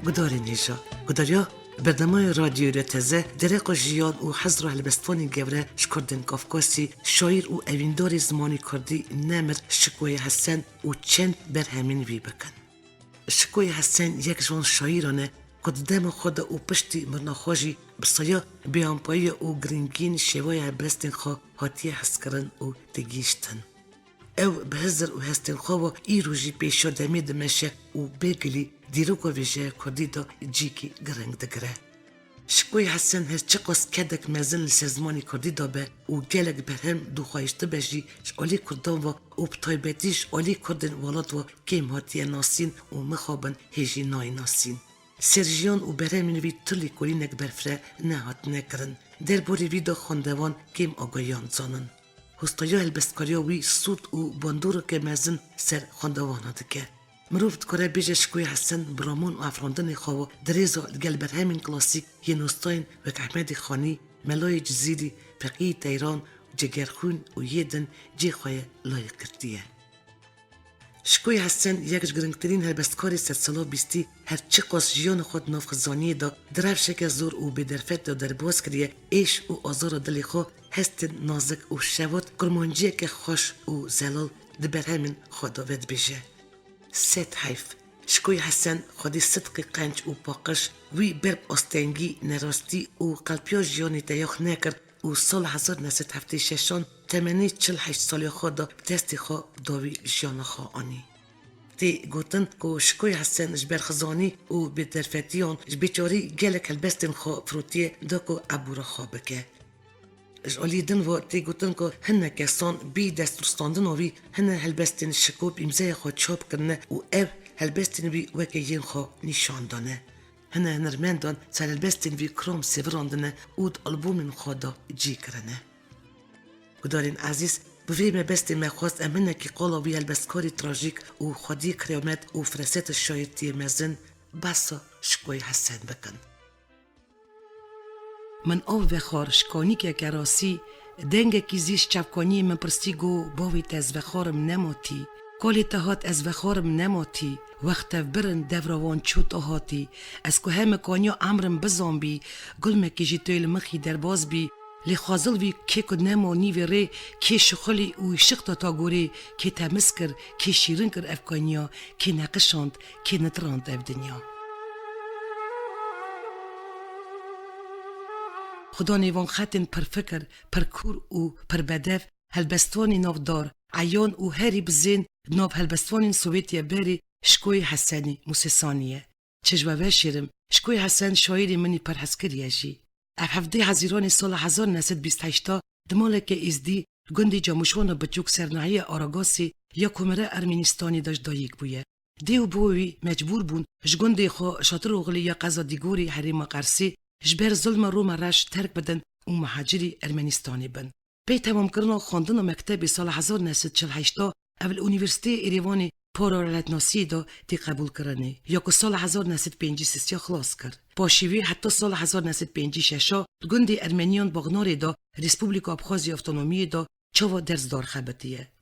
گداری نیجا گداریا برنامه رادیو رتزه درق جیان و حضر هلبستوانی گوره شکردن کافکاسی شاعر و اویندار زمانی کردی نمر شکوی حسن و چند برهمین وی بکن. شکوی حسن یک جوان شاعرانه قدام خود او پشتی مرناخوشی بسیا بیانپایی او گرینگین شوای برستن خوا هاتی حس کرن و تگیشتن. او به هزار و هستن خواه ای روزی پیشا دمی دمشه و بگلی دیروگا ویژه کردی دا جیکی گرنگ دگره. شکوی حسن هر چقاس کدک مزن لسرزمانی کردی دا به و گلک برهم دو خواهشته بجی شالی کردان و بطایبتیش آلی کردن والد و کم هاتی ناسین و مخابن هجی نای ناسین. سرجیان و برهمین وی تلی کلینک برفره نهات نکرن. در بوری وی دا خاندوان کم آگایان زانن. هستایا هلبستکاریا وی سود و باندور که مزن سر خاندوانه دکه. مروفت کره بیجه شکوی حسن برامون و افراندن خواه دریزا لگل برهمین کلاسیک یه نستاین و احمد خانی ملای جزیری فقیه تیران و جگرخون و یدن جی خواه لایق کردیه. شکوی حسن یکش گرنگترین هلبستکاری سرسالا بیستی هر چی قاس جیان خود نافخزانی دا درفشه که زور و بدرفت دا در باز کریه ایش و آزار دلی خواه هست نازک و شواد کرمانجیه که خوش و زلال دبر همین خداوت بیشه. ست حیف شکوی حسن خودی صدق قنج و پاقش وی برب آستنگی نراستی و قلبیا جیانی تیاخ نکر و سال 1976 تمنی 48 سالی خود دا دستی خواه داوی جیان خواه آنی. تی گوتن که شکوی حسن جبر خزانی و بدرفتیان جبیچاری گلک هلبستن خواه فروتیه دا که عبورا خواه بکه. جالی دن و تی گوتن که هنه کسان بی دستورستاندن وی هنه هلبستن شکوب امزای خواه چاپ کرنه و او هلبستن وی وکه ین خواه نشان دانه. هنه هنرمندان سر هلبستن وی کرام سیوراندنه و د البومن خواه دا جی کرنه. گدارین عزیز بوی مبست مخواست امنه که قالا وی هلبستکاری تراژیک و خودی کریامت و فرست شایرتی مزن بسا شکوی حسن بکن. من او وخار شکانی که کراسی دنگه کی زیش چپکانی من پرستیگو باویت از وخارم نماتی کالی تهات از وخارم نماتی وقت برن دوروان چوت آهاتی از که همه کانیا امرم بزنبی گل مکی جیتویل مخی در باز بی لی خازل وی که کد نمو نیوی ری که شخلی و شختا تا گوری که تمس کر که شیرن کر افکانیا که نقشاند که نتراند اف دنیا. خدا نیوان خطن پر فکر پر کور و پر بدف هلبستوانی نافدار عیان و هری بزین ناف هلبستوانی سوویتیا بری شکوی حسنی موسیسانیه چجوه شیرم شکوی حسن شاعری منی پر حسکریه جی اف هفته حزیران سال 1928 دمالک ازدی گندی جاموشوان بچوک سرنعی آراگاسی یا کمره ارمنستانی داشت دایک بویه دیو بوی مجبور بون جگندی خو شاطر اوغلی یا قضا دیگوری حریم قرسی جبر ظلم روم رش ترک بدن و مهاجری ارمنستانی بن. پی تمام کردن خواندن مکتبی سال 1948 اول اونیورسیته ایروانی پارالتناسی دا تی قبول کرنه یا که سال 1953 خلاص کرد. پاشیوی حتی سال 1956 گندی ارمنیان باغناری دا ریسپوبلیک ابخازی اتونومی دا چوا درزدار خبتیه.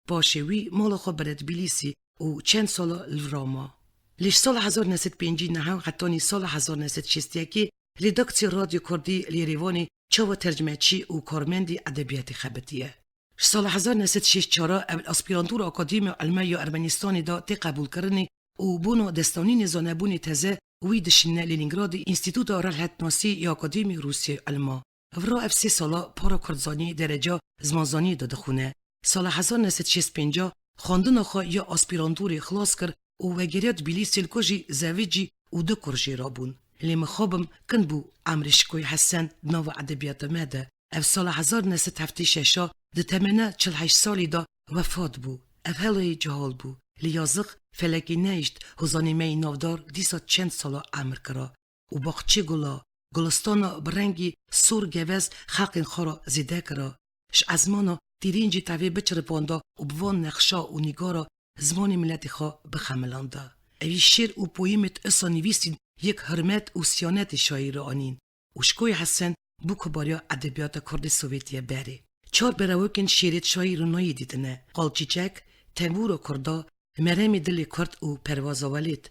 پاشیوی مال خو برد بیلیسی و چند سال لوراما. لیش سال 1959 حتی سال 1961 ریداکسی رادیو کردی لیریوانی چوا ترجمه چی و کارمندی ادبیات خبتیه. سال 1964 اول اسپیرانتور اکادمی علمی ارمنستانی دا تی قبول کرنی و بونو دستانی نزانبونی تزه وی دشنه لینینگراد انستیتوت رالهتناسی یا اکادمی روسیه علما. ورا اف 3 سالا پارا کردزانی درجه زمانزانی دا دخونه. سال 1965 خواندن خوا یا اسپیرانتوری خلاص کرد و وگریت بیلیسیل کجی زویجی و دو کرجی رابون. لی مخابم کن بو عمر شکوی حسن نو ادبیات مده اف سال 1976 ده تمنه 48 سالی دا وفات بو اف هلوی جهال بو لی یازق فلکی نیشت هزانی می نودار دیسا چند سالا عمر کرا و باخچی گلا گلستان برنگی سور گوز خلق خورا زیده کرا ش ازمانا دیرینجی تاوی بچر باندا و بوان نقشا و نگارا زمانی ملتی خواه بخملانده اوی شیر و پویمت اصا نویسین یک حرمت و سیانت شاعر آنین و شکوی حسن بو کباریا ادبیات کرد سوویتیه بری. 4 براوکن شیرت شاعر نایی دیدنه قالچیچک، تنور و کردا، مرمی دل کرد و پرواز ولید.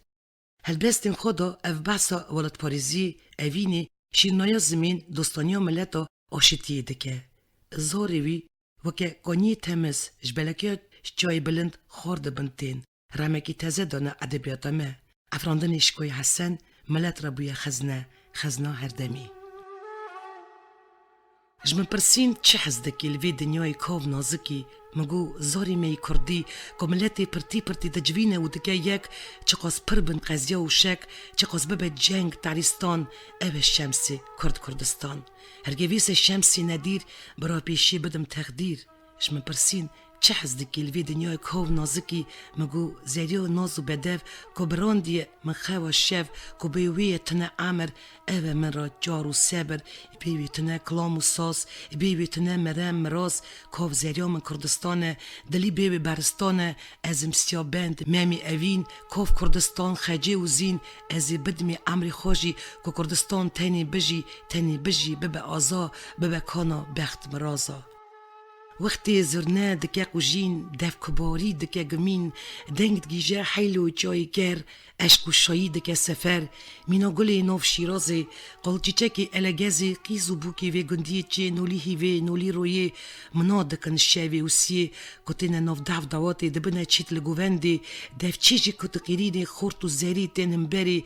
هلبستین خدا اف بحثا ولد پاریزی اوینی شیرنایا زمین دوستانیا ملتا آشتیه دکه. زاری وی وکه قانی تمز جبلکیات جای بلند خورد بنتین رمکی تازه دانه ادبیاتمه افراندن اشکوی حسن ملت را بوی خزنه هردمی. جمن پرسین چه حزدکی لوی دنیای کاو نازکی مگو زاری می کردی که ملتی پرتی دجوینه و دکه یک چقاس پر بن قضیه و شک چقاس ببه جنگ تاریستان او شمسی کردستان هرگویس شمسی ندیر برا پیشی بدم تقدیر. جمن پرسین چه حزدکی لوی دنیای کاو نازکی مگو زیریو نازو بدف که براندی من خوا شف که بیوی تنه عمر او من را جار و صبر بیوی تنه کلام و ساس بیوی تنه مرم مراز کاو زیریو من کردستان دلی بیوی برستان ازم سیابند ممی اوین کاو کردستان خجه و زین ازی بدمی عمری خوشی که کردستان تنی بجی ببه آزا ببه کانا بخت مرازا. وقتی زرنه دکه قوجین دف کباری دکه گمین دنگ گیجه حیلو جای گر اشک و شایی دکه سفر مینا گلی نوف شیرازه قلچی چکی الگزی قیزو بوکی وی گندیه چه نولی هیوی نولی رویه منا دکن شوی و سیه کتین نوف دف دواته دبنه چیت لگوونده دف چیجی کت قیرین خورت و زری تنم بری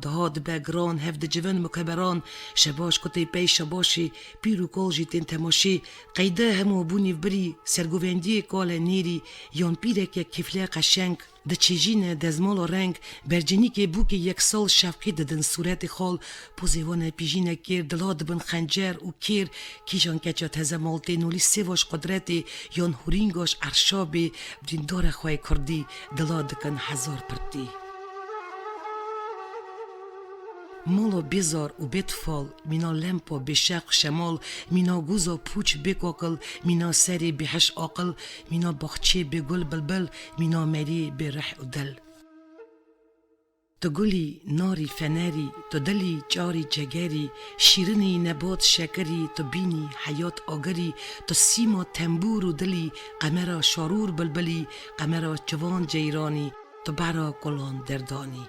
دهات دبه گران هفت جوان مکبران شباش کتی پی شباشی پیرو کلجی تن تماشی قیده همو بونی بری سرگووندی کال نیری یان پیره که کفله قشنگ ده چیجین دزمال و رنگ برجنی که بو که یک سال شفقی ددن صورت خال پوزیوان پیجینه کیر دلاد بن خنجر و کیر کیجان کچا تزه مالتی نولی سیواش قدرتی یان هورینگاش ارشابی بدین داره خواه کردی دلاد کن هزار پرتی. مالو بیزار و بیتفال مینا لمپا بشق شمال مینا گوزا پوچ بکاکل مینا سری بهش آقل مینا باخچه بگل بلبل مینا مری برح و دل. تو گلی ناری فنری تو دلی جاری جگری شیرنی نبات شکری تو بینی حیات آگری تو سیما تنبور و دلی قمرا شارور بلبلی قمرا جوان جیرانی تو برا گلان دردانی.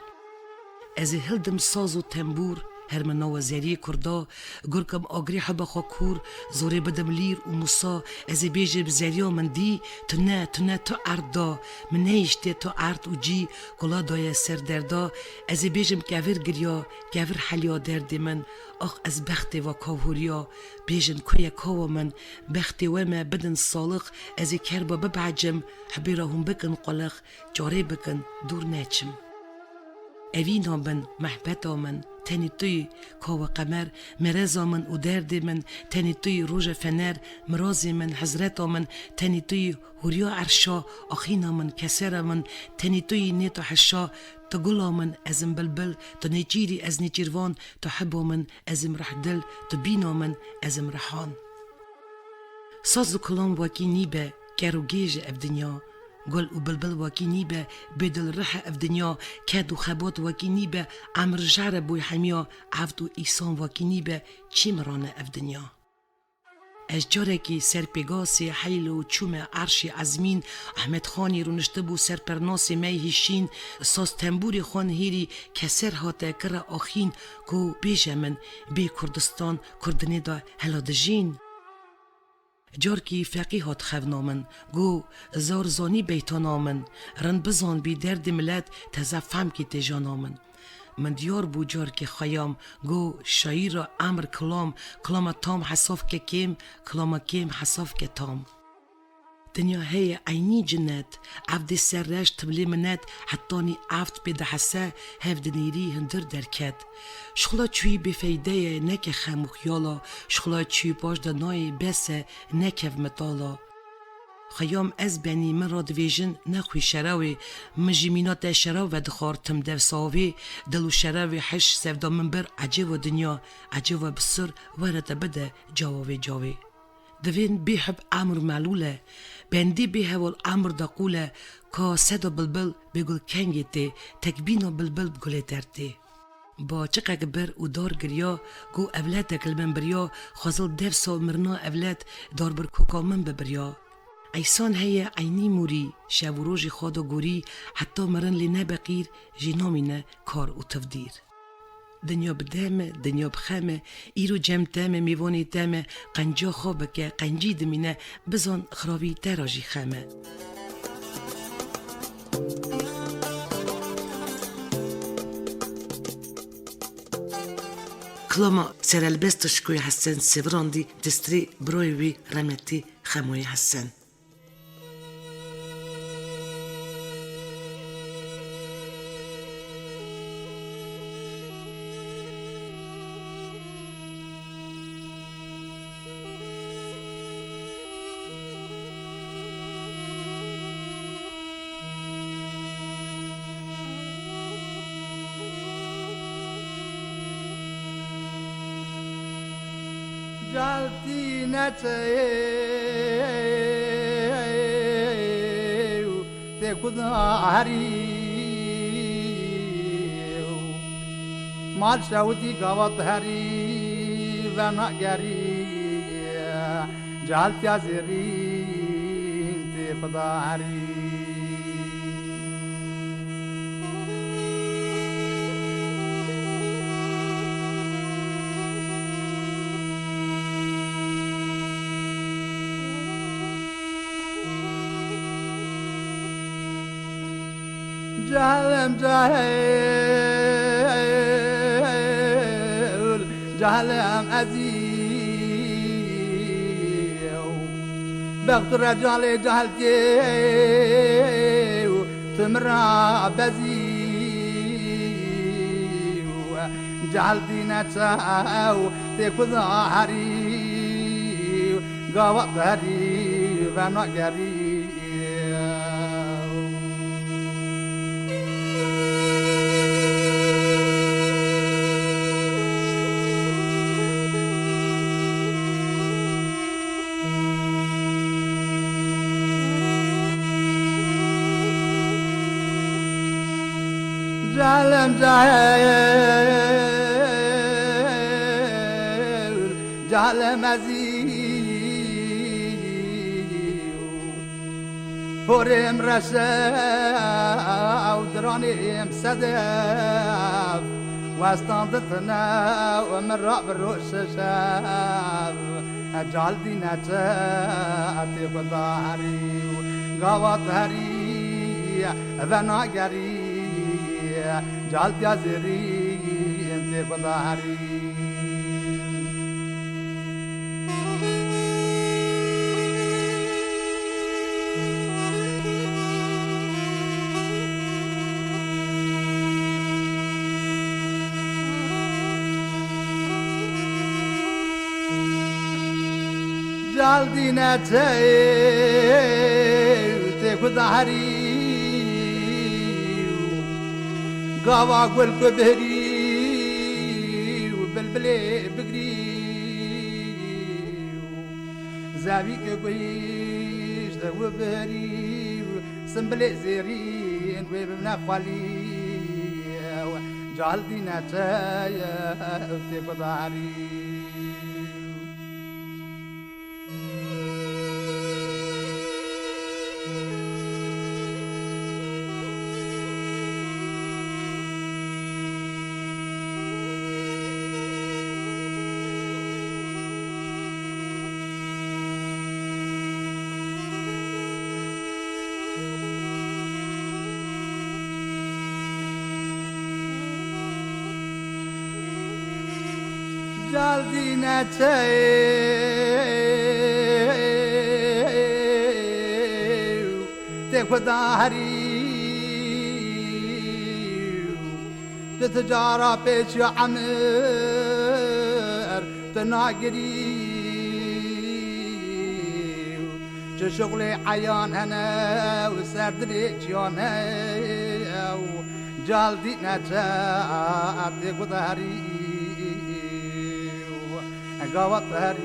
از هلدم ساز و تنبور هرمن نوازری کردا گرکم آگری حبا خاکور زوری بدم لیر و موسا از بیجه بزریا من دی تو نه تو اردا من نیشتی تو ارد و جی کلا دای سر دردا از بیجم کافر گریا کافر حلیا درد من آخ از بخت و کاوریا بیجن کوی کاو من بخت و ما بدن صالق از کربا ببعجم حبیرا هم بکن قلق جاری بکن دور نچم. اوینا من محبتا من تنی توی کاو قمر مرزا من و درد من تنی توی روژ فنر مرازی من حضرتا من تنی توی هوریا عرشا آخینا من کسر من تنی توی نیتو حشا تو گلا من ازم بلبل تو نیجیری از نیجیروان تو حبا من ازم رح دل تو بینا من ازم رحان. ساز و کلام واکی نیبه کرو گیج اف دنیا گل و بلبل واکی نیبه بدل رح اف دنیا کد و خبات واکی نیبه عمر جعر بوی حمیا عفد و ایسان واکی نیبه چی مرانه اف دنیا. از جارکی سرپیگاسی حیل و چوم عرشی عزمین احمد خانی رو نشتبو سرپرناسی می هیشین ساز تنبوری خان هیری کسر هاته کر آخین کو بیجه من بی کردستان کردنی دا هلادجین. جارکی فقیهات خونامن گو زارزانی بیتانامن رن بزان بی درد ملت تزفهم کی تجانامن. من دیار بو جارکی خیام گو شایر امر کلام تام حساف که کلام کیم حساف که تام. دنیا هی عینی جنت عبد سرش تبلی منت حتانی عفت بده حسه هفد نیری هندر درکت شخلا چوی بفیده نکه خموخیالا شخلا چوی باش دنای بسه نکف مطالا. خیام از بینی من را دویجن نخوی شراوی مجیمینات شراو و دخارتم دو ساوی دلو شراوی حش سفدا من بر عجیو دنیا عجیو بسر ورد بده جاوی. دوین بیحب امر معلوله بندی بیه ول امر دقوله که صدا بلبل بگل کنگی تی تکبینا بلبل بگلی ترتی. با چقه بر و دار گریا گو اولاد کلمن بریا خازل دف سال مرنا اولاد دار بر کوکا من ببریا. ایسان هیا عینی موری شب و روژ خود و گوری حتی مرن لی نبقیر جنامینه کار و تفدیر دنیا بدامه دنیا بخامه ایرو جم تامه میوانی تامه قنجا خوابه که قنجی دمینه بزن خرابی تراجی خامه کلاما سرالبستش کوی حسن سفراندی دستری برویوی رمتی خموی حسن جالتی نتیو تکوداریو مال شودی قوات هری و نگری جالتی ازرین تفداری جهلم جهل جهلم أزيو بغدر جهل جهلتي تمرع بزيو جهلتي نتاو تكو ظهري قوات هري ونقري جهلم جهل جهلم أزيو فرم رشا ودرانيم صدف واستنضتنا ومن رأب الرؤش شاب أجعل دينتا أتيق ظهري قوات هري ذناقري جعلت يا زري انت بظهري جعلتي نتي بظهري قاوا قول كبهري وبلبلي بقري زابي كبيش ذو بهري سنبلي زيرين وبمنا خالي جعلتي نتايا وتيك ظهري جالدي نتايو تكو ظهري تتجارى بيش عمر تناقري شغلي عيان انا وسردري جيانا جالدي نتا تكو ظهري قوات هري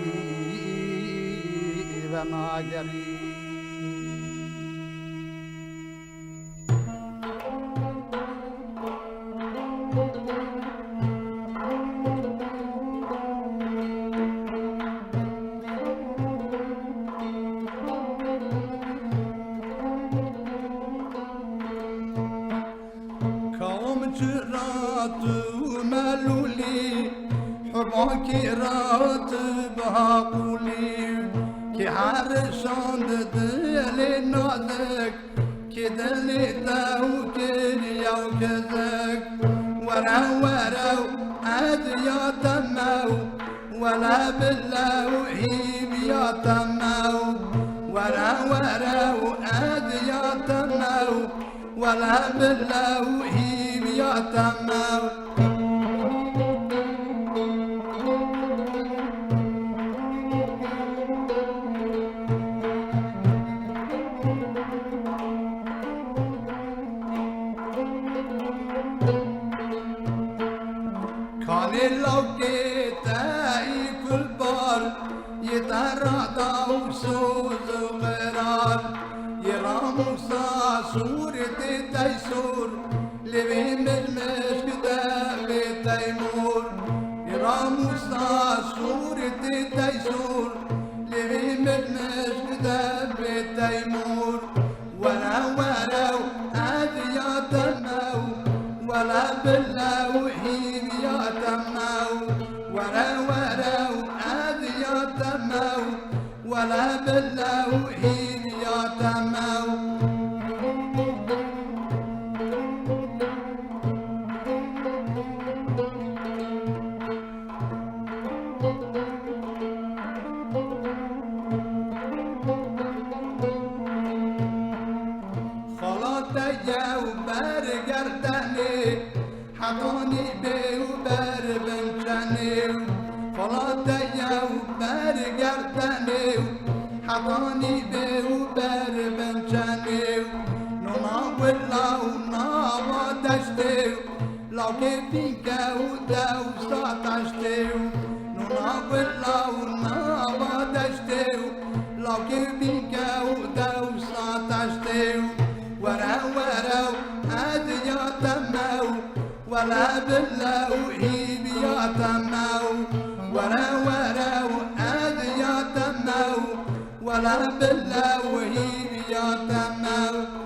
وناقري شرات وملولي حبك رات بهاقولي كي حرشان دلي نازك كي دلي توكل يا وكذك ورا عاد يا تمو ولا بالله هيب يا تمو ورا عاد يا تمو ولا بالله هيب يا تمو لو كتاي كل بار يتردى وسوز وقرار يراموسا صورة تيسور لبين المشك دابي تيمور يراموسا صورة تيسور لبين المشك دابي تيمور ورا عاد يا تمو ولا بالله وحيد يا تمو ورا عاد يا تمو ولا بالله وحيد يا تمو حضاني بيو بر بنشانيو خلاص يا بر قردانيو حضاني بيو بر بنشانيو نونا ولا ونابا دشتيو لو كيفين كودا وساتشتيو نونا ولا ونابا دشتيو لو كيفين كودا وساتشتيو ورا عاد يا تمو ولا بالله وهيب يا تمو ورا عاد يا تمو ولا بالله وهيب يا تمو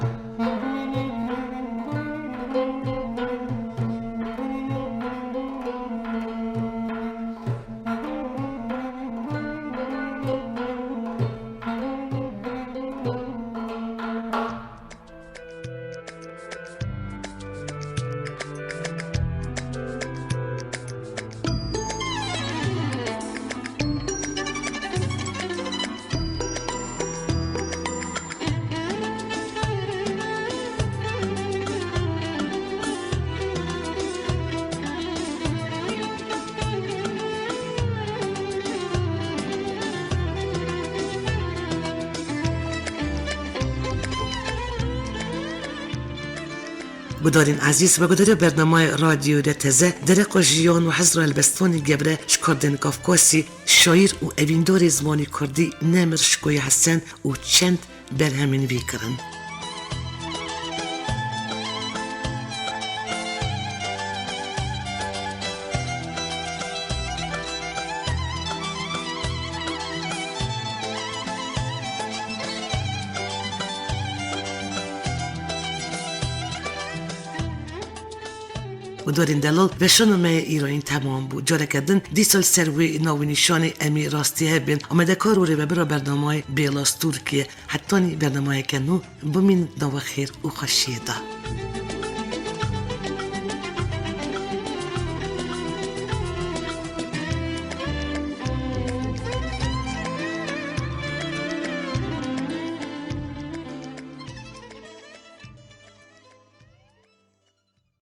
گدارین عزیز و گداری برنامه رادیو رتزه درق و جیان و حضر البستانی گبره شکردن کافکاسی شاعر و اویندار زمانی کردی نمر شکوی حسن و چند برهمین وی کرن. و دارین دلال و شنومه ایرانی تمام بود جاره کردن دیسال سروی ناوی نشان امی راستی هبین آمده کار رو برا برنامه بیلاس ترکیه حتی برنامه کنو بمین نو خیر و خوشیده